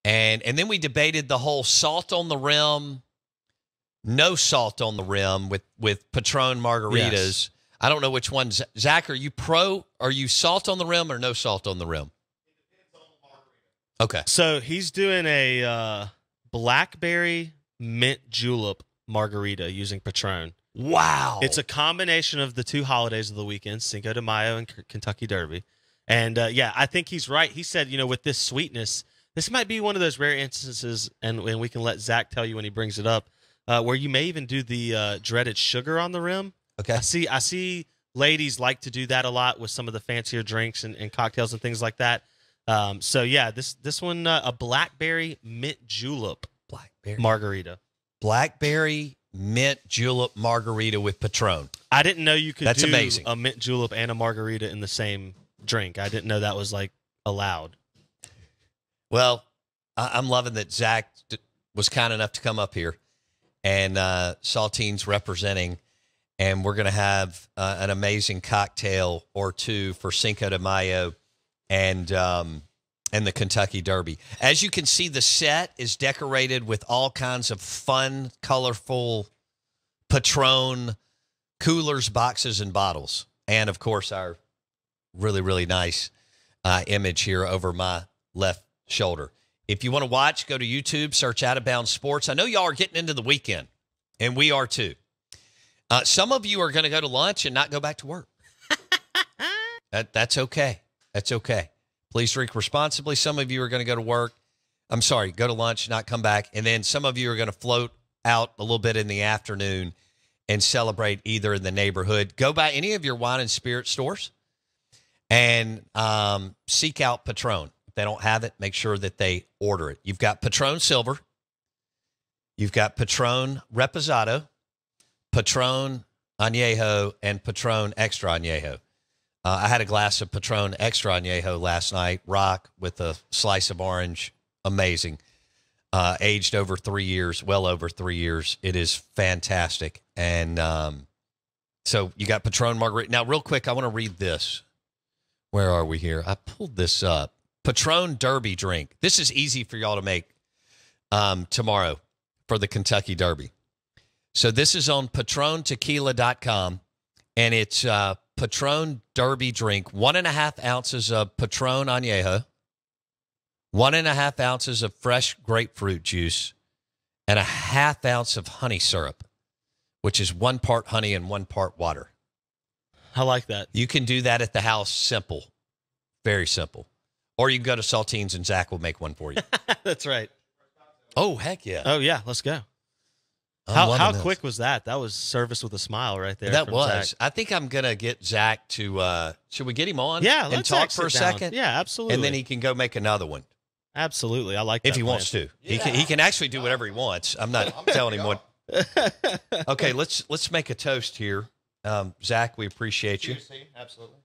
And then we debated the whole salt on the rim, no salt on the rim with Patron margaritas. Yes. I don't know which one. Zach, are you salt on the rim or no salt on the rim? It depends on the margarita. Okay. So he's doing a blackberry mint julep margarita using Patron. Wow. It's a combination of the two holidays of the weekend, Cinco de Mayo and Kentucky Derby. And, yeah, I think he's right. He said, with this sweetness, this might be one of those rare instances, and we can let Zach tell you when he brings it up, where you may even do the dreaded sugar on the rim. Okay. I see ladies like to do that a lot with some of the fancier drinks and cocktails and things like that. So, yeah, this one, a blackberry mint julep margarita. Blackberry mint julep margarita with Patron. I didn't know you could That's do amazing. a mint julep and a margarita in the same drink. I didn't know that was, allowed. Well, I'm loving that Zach was kind enough to come up here, and Saltine's representing, and we're going to have an amazing cocktail or two for Cinco de Mayo and the Kentucky Derby. As you can see, the set is decorated with all kinds of fun, colorful Patron coolers, boxes, and bottles. And, of course, our really, really nice image here over my left shoulder. If you want to watch, go to YouTube, search Out of Bounds Sports. I know y'all are getting into the weekend, and we are too. Some of you are going to go to lunch and not go back to work. That's okay. That's okay. Please drink responsibly. Some of you are going to go to work. I'm sorry, go to lunch, not come back. And then some of you are going to float out a little bit in the afternoon and celebrate either in the neighborhood. Go by any of your wine and spirit stores and seek out Patron. If they don't have it, make sure that they order it. You've got Patron Silver. You've got Patron Reposado, Patron Añejo, and Patron Extra Añejo. I had a glass of Patron Extra Añejo last night, rock with a slice of orange. Amazing. Aged over 3 years, well over 3 years. It is fantastic. And so you got Patron Margarita. Now, real quick, I want to read this. Where are we here? I pulled this up. Patron Derby drink. This is easy for y'all to make tomorrow for the Kentucky Derby. So this is on PatronTequila.com, and it's Patron Derby drink, 1.5 ounces of Patron Añejo, 1.5 ounces of fresh grapefruit juice, and 1/2 ounce of honey syrup, which is 1 part honey and 1 part water. I like that. You can do that at the house, simple, very simple. Or you can go to Saltine's and Zach will make one for you. That's right. Oh, heck yeah. Oh, yeah, let's go. How quick was that? That was service with a smile right there. That from was. Zach. I think I'm going to get Zach to, should we get him on? Yeah, and let's talk Zach for a sit down. second? Yeah, absolutely. And then he can go make another one. Absolutely. I like that If he plan. wants to. Yeah. He can actually do whatever he wants. I'm not telling him what. Okay, let's make a toast here. Zach, we appreciate you. Absolutely.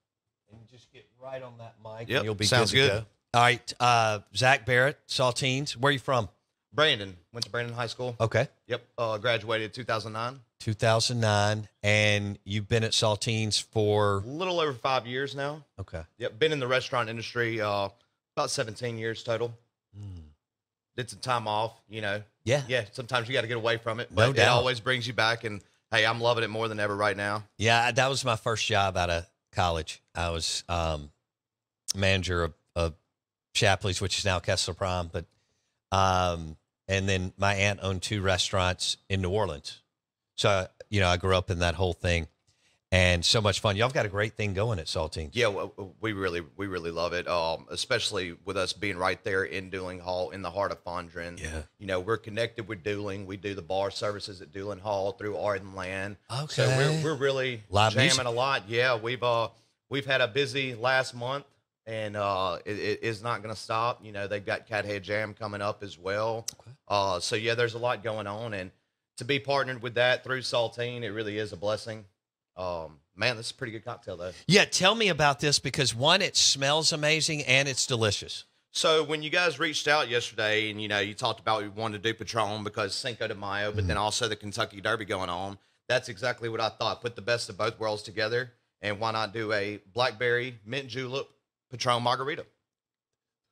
And just get right on that mic. Yep, And you'll be sounds good to good. go. All right, Zack Barrett, Saltines. Where are you from? Brandon. Went to Brandon High School. Okay. Yep. Graduated 2009. 2009. And you've been at Saltines for? A little over 5 years now. Okay. Yep. Been in the restaurant industry about 17 years total. Did some time off, Yeah. Yeah, sometimes you got to get away from it, No but it doubt. always brings you back. And, hey, I'm loving it more than ever right now. Yeah, that was my first job out of college. I was manager of Shapley's, which is now Kessler Prime. But and then my aunt owned 2 restaurants in New Orleans. So, I grew up in that whole thing. And so much fun. Y'all got a great thing going at Saltines. Yeah, we really love it, especially with us being right there in Dooling Hall in the heart of Fondren. Yeah. We're connected with Dooling. We do the bar services at Dooling Hall through Arden Land. Okay. So we're really Live jamming music. a lot. Yeah, we've had a busy last month, and it is not going to stop. They've got Cathead Jam coming up as well. Okay. So, yeah, there's a lot going on. And to be partnered with that through Saltine, it really is a blessing. Man, this is a pretty good cocktail, though. Yeah, tell me about this because, one, it smells amazing and it's delicious. So when you guys reached out yesterday and, you talked about we wanted to do Patron because Cinco de Mayo, but then also the Kentucky Derby going on, that's exactly what I thought. Put the best of both worlds together, and why not do a blackberry mint julep Patron margarita?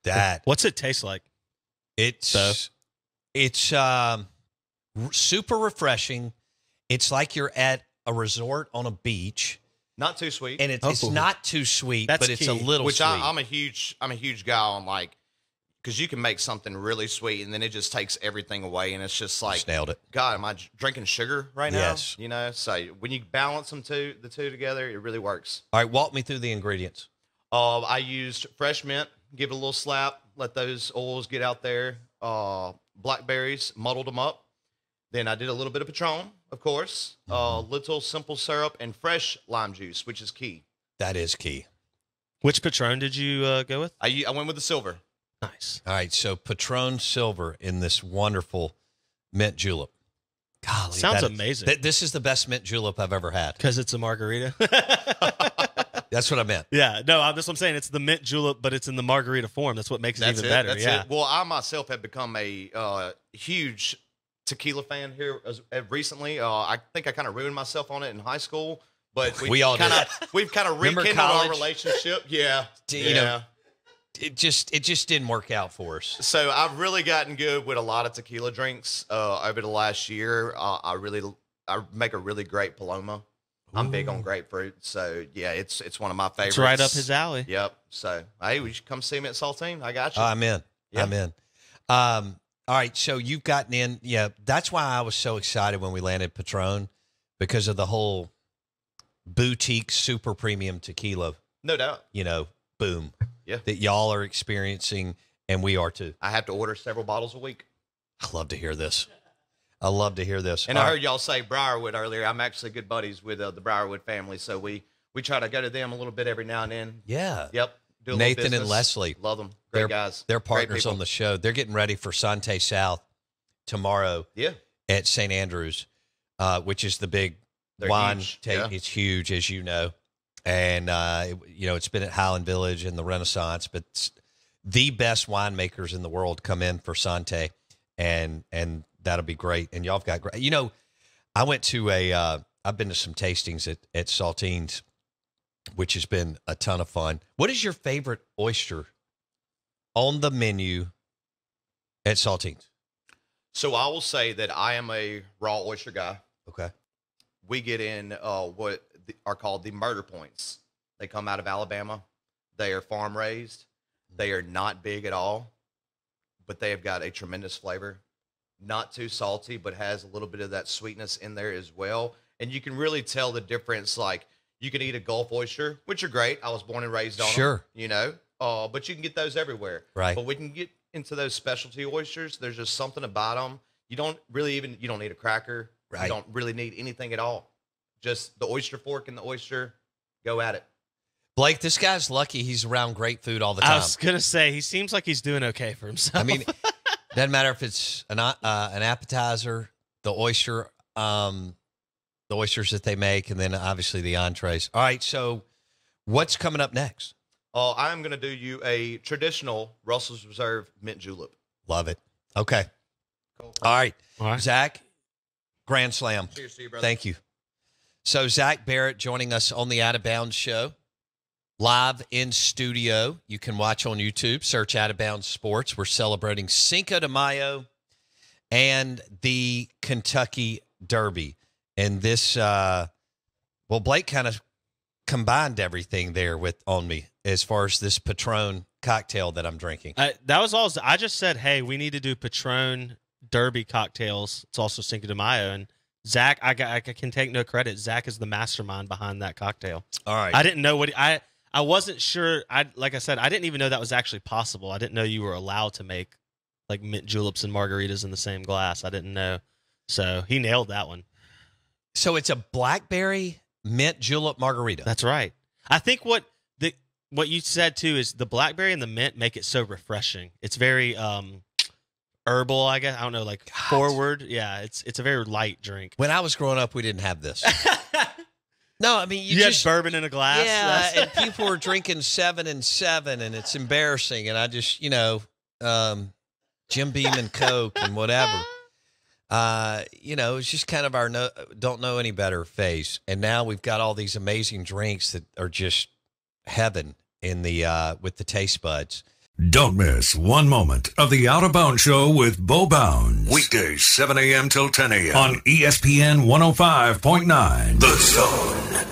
That What's it taste like? It's super refreshing. It's like you're at a resort on a beach, Not too sweet. and it's not too sweet, That's but it's a key. little Which sweet. I'm a huge guy on, like, because you can make something really sweet and then it just takes everything away, and it's just like, Just nailed it. God, am I drinking sugar right now? Yes. You know, so when you balance the two together, it really works. All right, walk me through the ingredients. I used fresh mint, give it a little slap, let those oils get out there. Blackberries, muddled them up. Then I did a little bit of Patron, of course, little simple syrup, and fresh lime juice, which is key. That is key. Which Patron did you go with? I went with the silver. Nice. All right, so Patron Silver in this wonderful mint julep. Golly, Sounds that is- amazing. this is the best mint julep I've ever had. Because it's a margarita. That's what I meant. Yeah, no, that's what I'm saying. It's the mint julep, but it's in the margarita form. That's what makes it even better. That's yeah. it. Well, I myself have become a huge tequila fan here recently. I think I kind of ruined myself on it in high school, but We all did. we've kind of Remember rekindled our college? relationship. Yeah, You know, it just didn't work out for us. So I've really gotten good with a lot of tequila drinks over the last year. I make a really great Paloma. I'm big on grapefruit, so yeah, it's one of my favorites. It's right up his alley. Yep. So hey, we should come see me at Saltine. I got you. I'm in. Yeah. I'm in. All right, so you've gotten in. Yeah, that's why I was so excited when we landed Patron, because of the whole boutique super premium tequila, No doubt. boom. Yeah. That y'all are experiencing, and we are too. I have to order several bottles a week. I love to hear this. I love to hear this. And All I right. heard y'all say Briarwood earlier. I'm actually good buddies with the Briarwood family, so we try to go to them a little bit every now and then. Yeah. Yep. Do a little Nathan and business. Leslie. Love them. Great guys. They're Great partners people. on the show. They're getting ready for Sante South tomorrow Yeah. at St. Andrews, which is the big They're wine huge. take. Yeah. It's huge, as you know. And, it's been at Highland Village and the Renaissance, but it's the best winemakers in the world come in for Sante, and that'll be great. And y'all have got great. I went to I've been to some tastings at Saltine's, which has been a ton of fun. What is your favorite oyster on the menu at Saltine's? So I will say that I am a raw oyster guy. Okay. We get in what are called the murder points. They come out of Alabama. They are farm raised. They are not big at all, but they have got a tremendous flavor. Not too salty, but has a little bit of that sweetness in there as well. And you can really tell the difference. Like, you can eat a Gulf oyster, which are great. I was born and raised on Sure. them, but you can get those everywhere. Right. But we can get into those specialty oysters. There's just something about them. You don't need a cracker. Right. You don't really need anything at all. Just the oyster fork and the oyster. Go at it. Blake, this guy's lucky he's around great food all the time. I was going to say, he seems like he's doing okay for himself. I mean, doesn't matter if it's an appetizer, the oysters that they make, and then obviously the entrees. All right, so what's coming up next? I'm going to do you a traditional Russell's Reserve mint julep. Love it. Okay. Cool. All right. All right. Zach, grand slam. Cheers to you, brother. Thank you. So Zack Barrett joining us on the Out of Bounds show, live in studio. You can watch on YouTube, search Out of Bounds Sports. We're celebrating Cinco de Mayo and the Kentucky Derby. And this, Blake kind of combined everything there on me as far as this Patron cocktail that I'm drinking. That was all. I just said, hey, we need to do Patron Derby cocktails. It's also Cinco de Mayo. And Zach, I can take no credit. Zach is the mastermind behind that cocktail. All right. I didn't know I wasn't sure. Like I said, I didn't even know that was actually possible. I didn't know you were allowed to make like mint juleps and margaritas in the same glass. I didn't know. So he nailed that one. So it's a blackberry mint julep margarita. That's right. I think what you said too is the blackberry and the mint make it so refreshing. It's very herbal, I guess. I don't know, like forward. Yeah, it's a very light drink. When I was growing up, we didn't have this. No, I mean, You had bourbon in a glass. Yeah, and people were drinking 7 and 7, and it's embarrassing. And I just, Jim Beam and Coke and whatever. It's just kind of our don't know any better phase. And now we've got all these amazing drinks that are just heaven in the with the taste buds. Don't miss one moment of the Out of Bounds Show with Bo Bounds. Weekdays, 7 a.m. till 10 a.m. on ESPN 105.9. The Zone.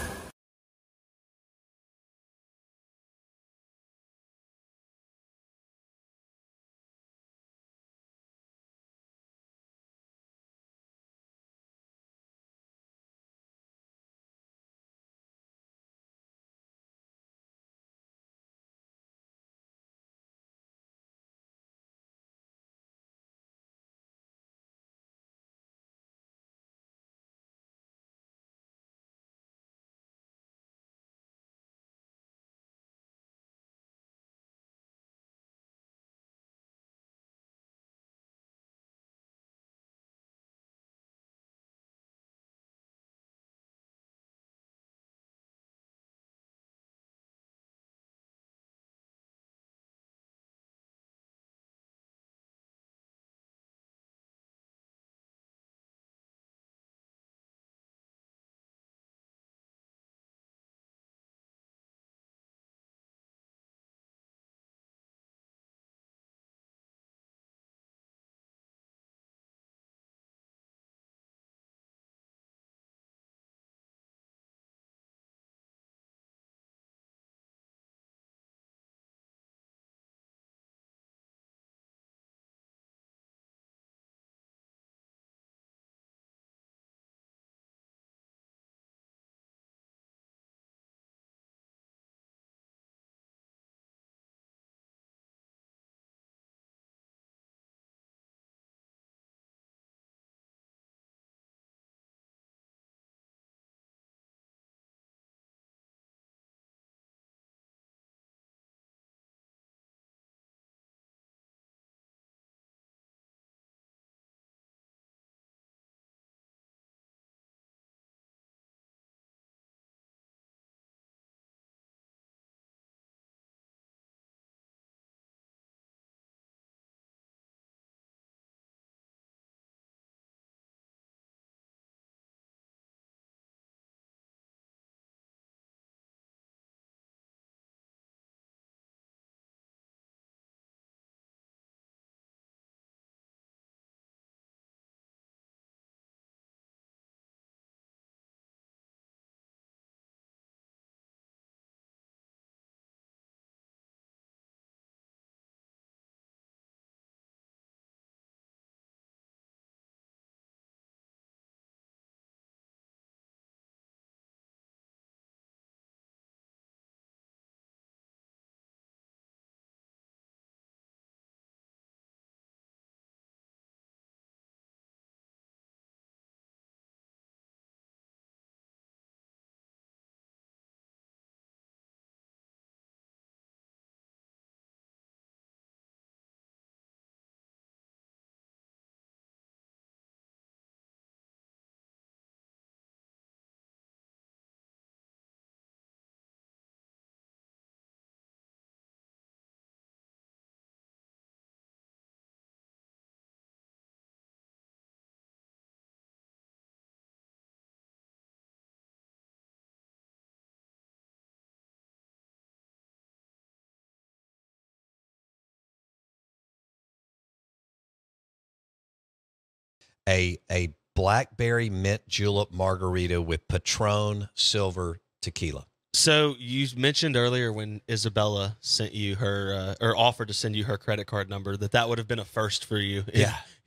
A blackberry mint julep margarita with Patron Silver tequila. So you mentioned earlier when Isabella sent you her or offered to send you her credit card number that would have been a first for you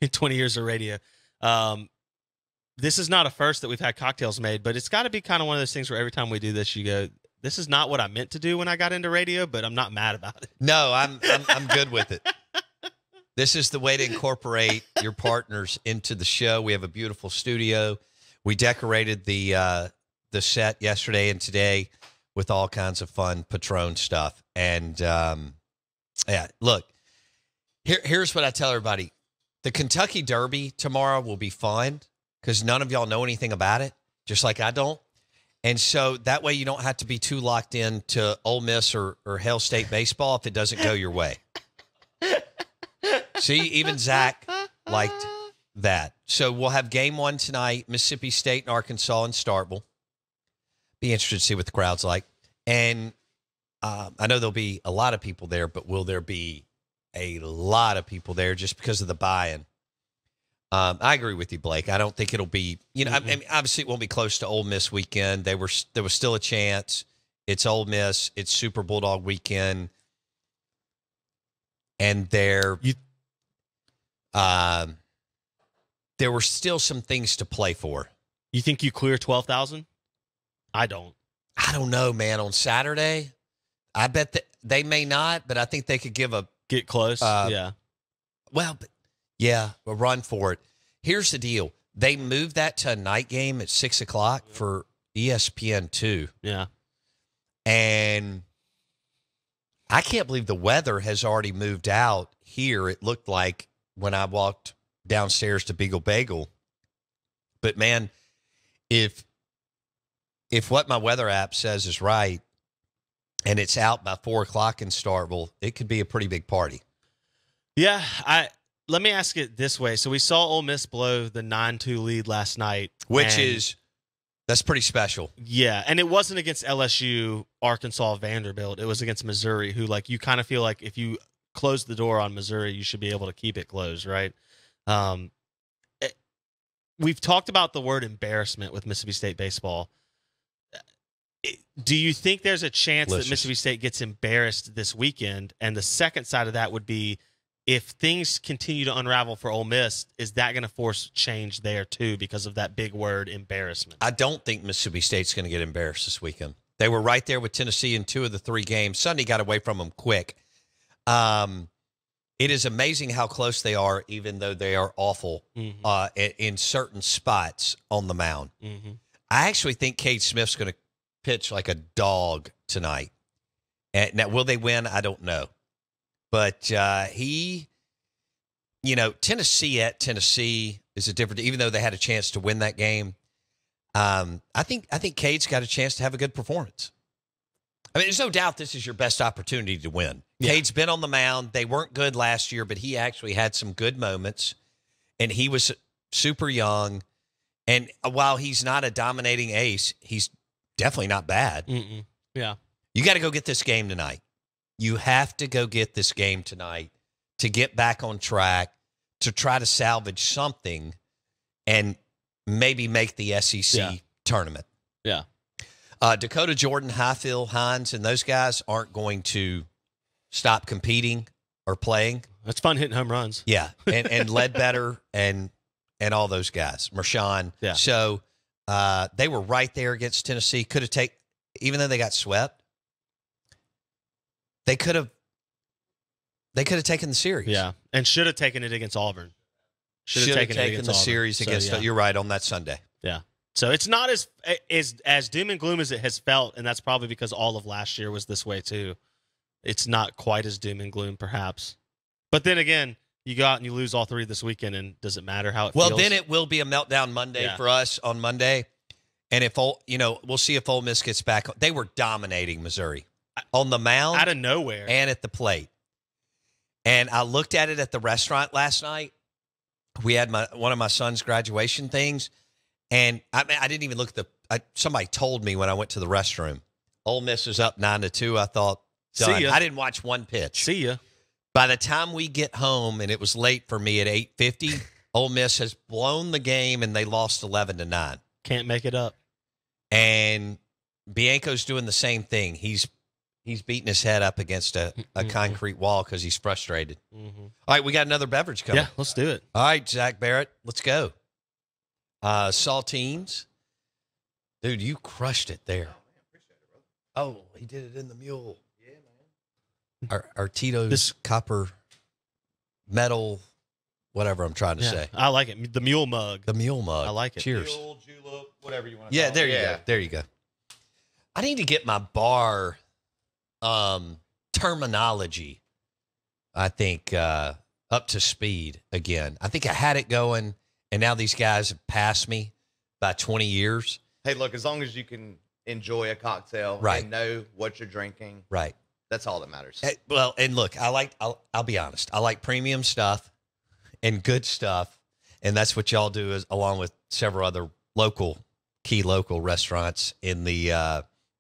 in 20 years of radio. This is not a first that we've had cocktails made, but it's got to be kind of one of those things where every time we do this, you go, this is not what I meant to do when I got into radio, but I'm not mad about it. No, I'm good with it. This is the way to incorporate your partners into the show. We have a beautiful studio. We decorated the set yesterday and today with all kinds of fun Patron stuff. And yeah, look, here's what I tell everybody. The Kentucky Derby tomorrow will be fun because none of y'all know anything about it, just like I don't. And so that way you don't have to be too locked in to Ole Miss or Hail State baseball if it doesn't go your way. See, even Zach liked that. So we'll have game one tonight, Mississippi State and Arkansas in Starkville. Be interested to see what the crowd's like. And I know there'll be a lot of people there, but will there be a lot of people there just because of the buy-in. I agree with you, Blake. I don't think it'll be, I mean, obviously it won't be close to Ole Miss weekend. There was still a chance. It's Ole Miss. It's Super Bulldog weekend. And there were still some things to play for. You think you clear 12,000? I don't. I don't know, man. On Saturday, I bet that they may not, but I think they could get close. Yeah. Well, a run for it. Here's the deal. They moved that to a night game at 6 o'clock for ESPN2. Yeah. And I can't believe the weather has already moved out here. It looked like when I walked downstairs to Beagle Bagel. But, man, if what my weather app says is right and it's out by 4 o'clock in Starkville, it could be a pretty big party. Yeah, let me ask it this way. So we saw Ole Miss blow the 9-2 lead last night. That's pretty special. Yeah, and it wasn't against LSU, Arkansas, Vanderbilt. It was against Missouri, who, like, you kind of feel like if you close the door on Missouri, you should be able to keep it closed, right? We've talked about the word embarrassment with Mississippi State baseball. Do you think there's a chance that Mississippi State gets embarrassed this weekend? And the second side of that would be, if things continue to unravel for Ole Miss, is that going to force change there too because of that big word embarrassment? I don't think Mississippi State's going to get embarrassed this weekend. They were right there with Tennessee in 2 of the 3 games. Sunday got away from them quick. It is amazing how close they are, even though they are awful in certain spots on the mound. Mm-hmm. I actually think Cade Smith's going to pitch like a dog tonight. And now, will they win? I don't know. But Tennessee at Tennessee is a different, even though they had a chance to win that game. I think Cade's got a chance to have a good performance. I mean, there's no doubt this is your best opportunity to win. Yeah. Cade's been on the mound. They weren't good last year, but he actually had some good moments, and he was super young. And while he's not a dominating ace, he's definitely not bad. Yeah. You got to go get this game tonight. You have to go get this game tonight to get back on track, to try to salvage something and maybe make the SEC tournament. Yeah. Dakota Jordan, Highfield, Hines, and those guys aren't going to stop competing or playing. It's fun hitting home runs. Yeah, and Ledbetter and all those guys, Marshawn. Yeah. So they were right there against Tennessee. Could have even though they got swept, they could have taken the series. Yeah, and should have taken it against Auburn. Should have taken the series against. You're right on that Sunday. Yeah. So it's not as doom and gloom as it has felt, and that's probably because all of last year was this way too. It's not quite as doom and gloom, perhaps. But then again, you go out and you lose all 3 this weekend, and does it matter how it feels? Well, then it will be a meltdown Monday for us on Monday. And if we'll see if Ole Miss gets back. They were dominating Missouri on the mound out of nowhere and at the plate. And I looked at it at the restaurant last night. We had one of my son's graduation things, and I didn't even look at somebody told me when I went to the restroom, Ole Miss is up 9-2. I thought, done. See ya. I didn't watch one pitch. See ya. By the time we get home, and it was late for me at 8:50, Ole Miss has blown the game, and they lost 11-9. Can't make it up. And Bianco's doing the same thing. He's beating his head up against a concrete wall because he's frustrated. Mm-hmm. All right, we got another beverage coming. Yeah, let's do it. All right, Zack Barrett, let's go. Saltines. Dude, you crushed it there. Oh, he did it in the mule. Yeah, man. Our Tito's copper metal, whatever I'm trying to say. I like it. The mule mug. The mule mug. I like it. Cheers. Mule, julep, whatever you want to Yeah, call there it. you go. There you go. I need to get my bar terminology, I think, up to speed again. I think I had it going, and now these guys have passed me by 20 years. Hey, look, as long as you can enjoy a cocktail and know what you're drinking, right? That's all that matters. Well, and look, I'll be honest. I like premium stuff and good stuff, and that's what y'all do, along with several other key local restaurants in the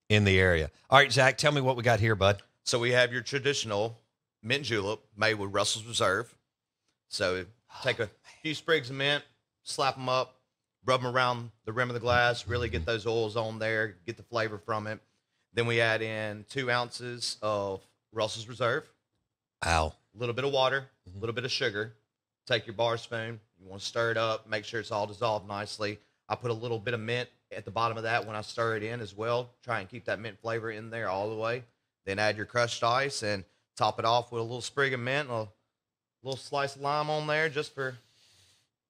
area. All right, Zach, tell me what we got here, bud. So we have your traditional mint julep made with Russell's Reserve. So take a few sprigs of mint, slap them up, rub them around the rim of the glass, really get those oils on there, get the flavor from it. Then we add in 2 ounces of Russell's Reserve. Ow. A little bit of water, a little bit of sugar. Take your bar spoon. You want to stir it up, make sure it's all dissolved nicely. I put a little bit of mint at the bottom of that when I stir it in as well. Try and keep that mint flavor in there all the way. Then add your crushed ice and top it off with a little sprig of mint, a little slice of lime on there just for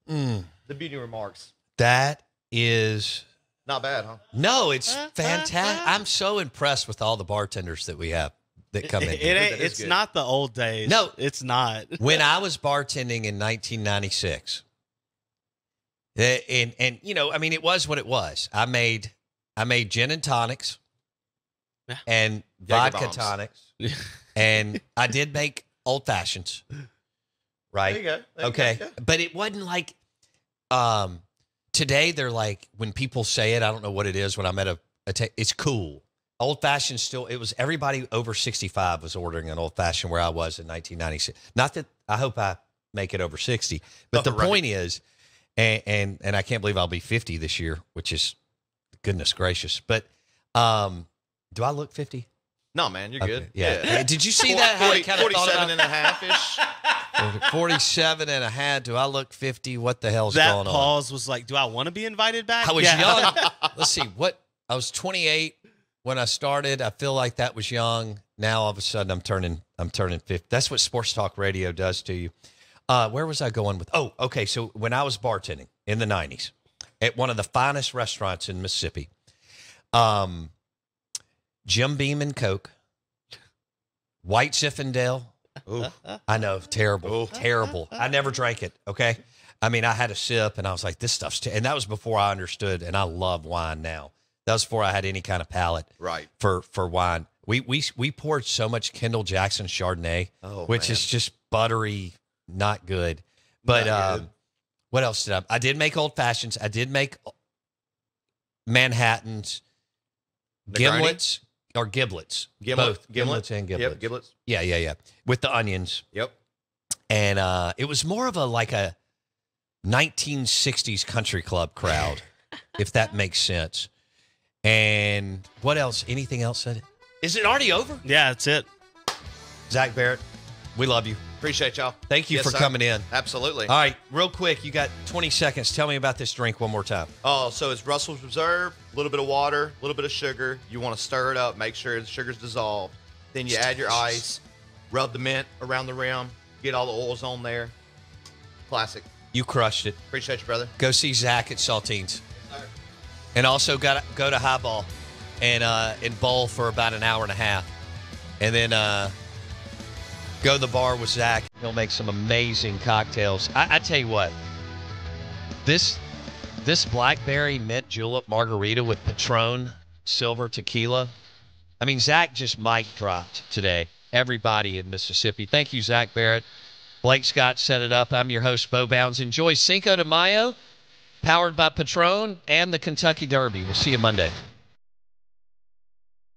the beauty remarks. That is not bad, huh? No, it's fantastic. I'm so impressed with all the bartenders that we have that come in. It's not the old days. No, it's not. When I was bartending in 1996, and you know, I mean, it was what it was. I made gin and tonics and vodka tonics, and I did make old fashions. Right. There you go. Okay. But it wasn't like today they're like, when people say it, I don't know what it is when I'm at it's cool. Old fashioned still, it was everybody over 65 was ordering an old fashioned where I was in 1996. Not that I hope I make it over 60, but the point is, and I can't believe I'll be 50 this year, which is goodness gracious. But do I look 50? No, man, you're good. Yeah. Did you see that? 47 and a half-ish. 47 and a half. Do I look 50? What the hell's that going on? That pause was like, do I want to be invited back? I was young. Let's see. I was 28 when I started. I feel like that was young. Now all of a sudden I'm turning 50. That's what sports talk radio does to you. Where was I going with? Oh, okay. So when I was bartending in the 90s at one of the finest restaurants in Mississippi, Jim Beam and Coke, White Zinfandel. Ooh, I know, terrible. I never drank it, okay? I mean, I had a sip, and I was like, this stuff's and that was before I understood, and I love wine now. That was before I had any kind of palate for wine. We poured so much Kendall Jackson Chardonnay, which is just buttery, not good. But what else did I did make old fashions. I did make Manhattans, gimlets. Or giblets. Both. Gimlets and giblets. Yep, giblets. Yeah. With the onions. Yep. And it was more of a 1960s country club crowd, if that makes sense. And what else? Anything else said? Is it already over? Yeah, that's it. Zack Barrett, we love you. Appreciate y'all. Thank you for coming in. Absolutely. All right, real quick, you got 20 seconds. Tell me about this drink one more time. Oh, so it's Russell's Reserve, a little bit of water, a little bit of sugar. You want to stir it up, make sure the sugar's dissolved. Then you add your ice, rub the mint around the rim, get all the oils on there. Classic. You crushed it. Appreciate you, brother. Go see Zach at Saltine's. And also go to Highball and bowl for about an hour and a half. And then go to the bar with Zach. He'll make some amazing cocktails. I tell you what, this blackberry mint julep margarita with Patron Silver tequila. I mean, Zach just mic dropped today. Everybody in Mississippi. Thank you, Zack Barrett. Blake Scott set it up. I'm your host, Bo Bounds. Enjoy Cinco de Mayo, powered by Patron and the Kentucky Derby. We'll see you Monday.